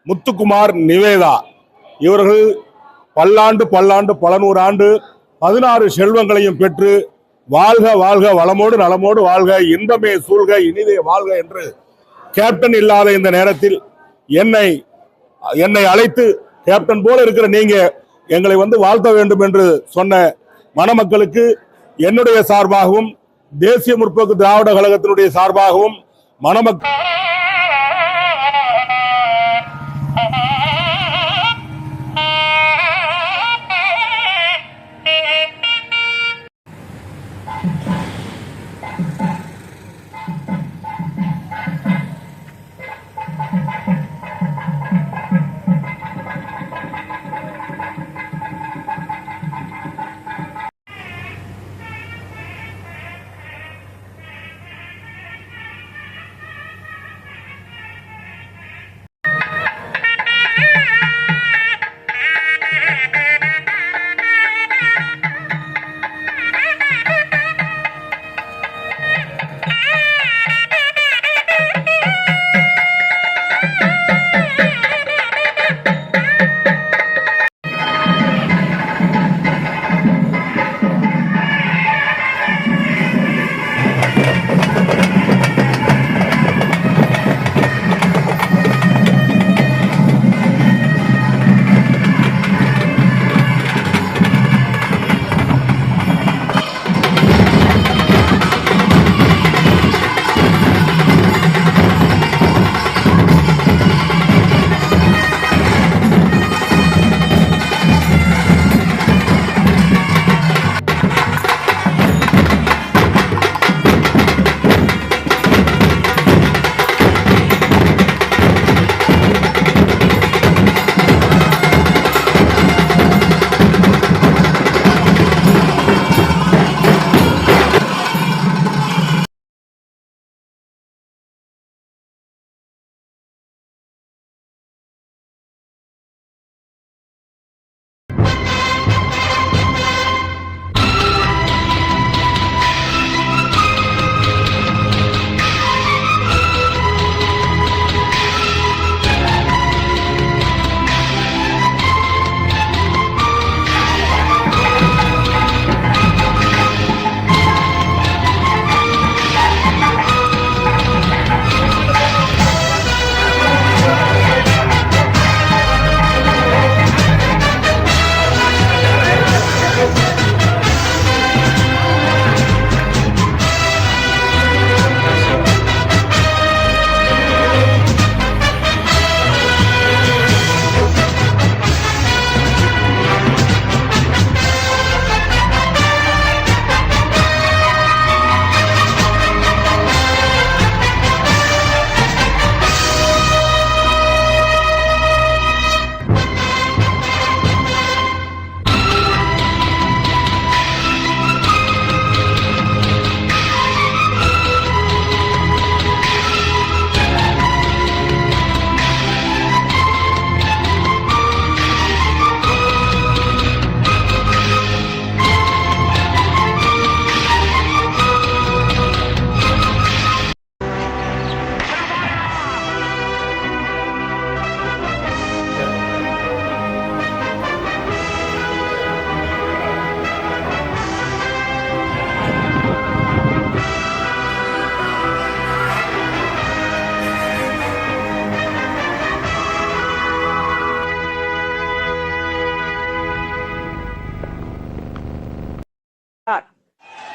முத்துக்குமார், நிவேதா இவர்கள் பல்லாண்டு பல நூறாண்டு 16 செல்வங்களையும் பெற்று வாழ்க வாழ்க வளமோடு நலமோடு வாழ்க, இன்பமே சூழ்க, இனிதே வாழ்க என்று கேப்டன் இல்லாத இந்த நேரத்தில் என்னை அழைத்து கேப்டன் போல இருக்கிற நீங்க எங்களை வாழ்த்த வேண்டும் என்று சொன்ன மணமக்களுக்கு என்னுடைய சார்பாகவும் தேசிய முற்போக்கு திராவிட கழகத்தினுடைய சார்பாகவும் மணமக்கள்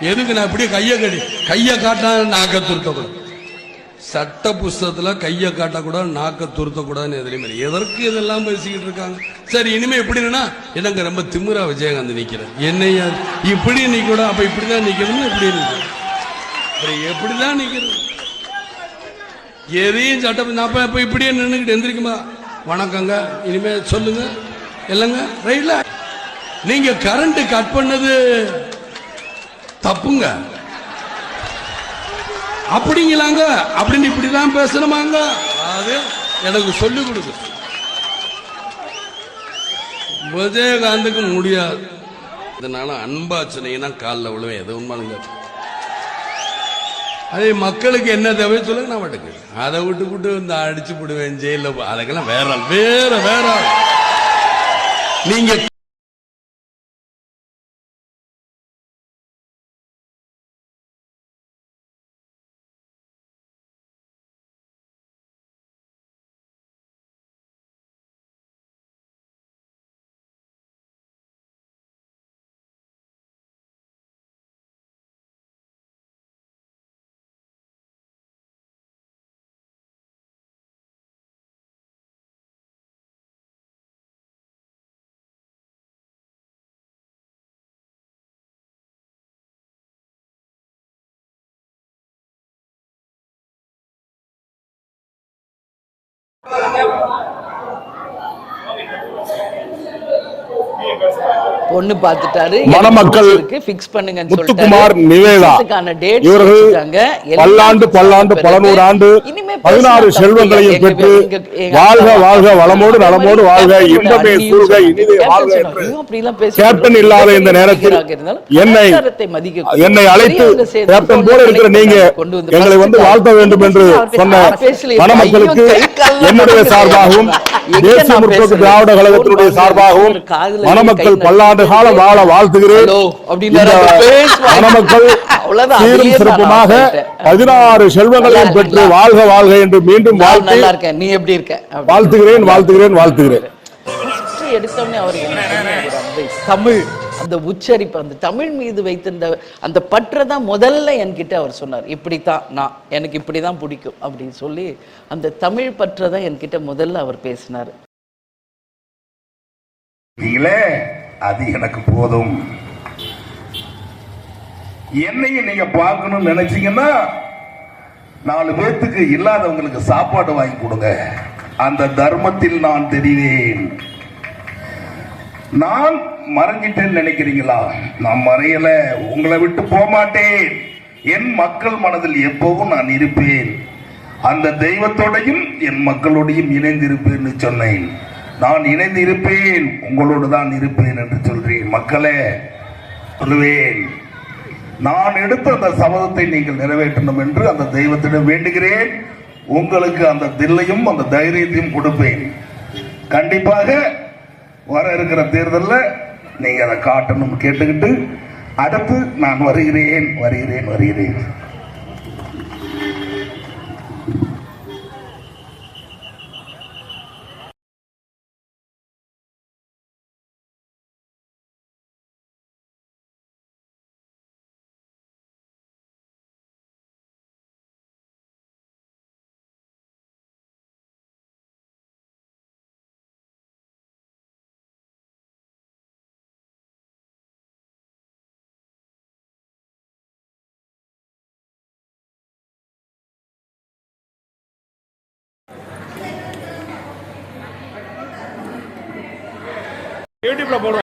எதுக்கு நான் இப்படியே கையை காட்டா நாக்க துருத்தக்கூடாது, சட்ட புஸ்தகத்துல கையை காட்டக்கூடாது, நாக்க துருத்தக்கூடாதுன்னு எதுலையுமே. எதற்கு இதெல்லாம் பேசிக்கிட்டு இருக்காங்க? சரி, இனிமே எப்படின்னா எனக்கு ரொம்ப திமிரா விஜயகாந்த் நிக்கிறேன், என்னையா இப்படி நிக்கூட, அப்ப இப்படிதான் நிக்கணும்னு இப்படி நிக்கிறேன், எப்படிதான் நிக்கிறது? எதையும் சட்டம் நான் இப்ப இப்படியே நின்றுக்கிட்டு எந்திரிக்குமா, வணக்கங்க இனிமே சொல்லுங்க இல்லைங்க ரைட்ல. நீங்க கரண்ட் கட் பண்ணது தப்புங்க அப்படிங்களாங்க, அப்படின்னு இப்படிதான் பேசணுமாங்க? அது எனக்கு சொல்லிக் கொடுக்கு. விஜயகாந்துக்கு முடியாது. இதனால அன்பாச்சனைனா காலில் விழுவேன். எது உண்மைங்க அதே மக்களுக்கு என்ன தேவை சொல்லுங்க, நான் மட்டுக்கு அதை விட்டு இந்த அடிச்சு போடுவேன் ஜெயில, அதுக்கெல்லாம் வேற ஆள், வேற ஆள். நீங்க பொண்ணு பார்த்துட்டாரு, மணமக்கள் ஃபிக்ஸ் பண்ணுங்கன்னு முத்துக்குமார், நிவேதா இவர்கள் பல்லாண்டு பல நூறு ஆண்டு 16 செல்வங்களையும் பெற்று வாழ்க வாழ்க வளமோடு நலமோடு வாழ்க, இன்பமே சூழ்க, இனிதே வாழ்க என்று கேப்டன் இல்லாத இந்த நேரத்தில் என்னை அழைத்து கேப்டன் போல இருக்கிற நீங்க எங்களை வந்து வாழ்த்த வேண்டும் என்று சொன்ன மணமக்களுக்கு என்னுடைய சார்பாகவும் தேசிய முற்போக்கு திராவிட கழகத்தினுடைய சார்பாகவும் மணமக்கள் பல்லாண்டு காலம் வாழ வாழ்த்துகிறேன். மணமக்கள் சீரும் சிறப்புமாக 16 செல்வங்களையும் பெற்று வாழ்க வாழ்க என்று மீண்டும் நீ எப்படி இருக்க வாழ்த்துகிறேன். எடுத்தோடனே அவர் தமிழ் அந்த உச்சரிப்பு, அந்த தமிழ் மீது வைத்திருந்த அந்த பற்றை தான் முதல்ல என்கிட்ட அவர் சொன்னார். இப்படித்தான் எனக்கு இப்படிதான் பிடிக்கும் அப்படின்னு சொல்லி அந்த தமிழ் பற்றை தான் என்கிட்ட முதல்ல அவர் பேசினார். அது எனக்கு போதும். என்னையும் நீங்க பார்க்கணும்னு நினைச்சீங்கன்னா 4 பேத்துக்கு இல்லாதவங்களுக்கு சாப்பாடு வாங்கி கொடுங்க. அந்த தர்மத்தில் நான் தெரிவேன். நான் மறைஞ்சிட்டேன்னு நினைக்கிறீங்களா? நான் மறையல, உங்களை விட்டு போக மாட்டேன். என் மக்கள் மனதில் எப்பவும் நான் இருப்பேன். அந்த தெய்வத்தோடையும் என் மக்களோடையும் இணைந்திருப்பேன்னு சொன்னேன். நான் இணைந்து இருப்பேன், உங்களோடு தான் இருப்பேன் என்று சொல்றேன். மக்களே, சொல்லுவேன், நான் எடுத்த அந்த சபதத்தை நீங்கள் நிறைவேற்றணும் என்று அந்த தெய்வத்திடம் வேண்டுகிறேன். உங்களுக்கு அந்த தில்லையும் அந்த தைரியத்தையும் கொடுப்பேன். கண்டிப்பாக வர இருக்கிற தேர்தலில் நீங்க அதை காட்டணும் கேட்டுக்கிட்டு அடுத்து நான் வருகிறேன். யூடியூப்ல போடுவோம்.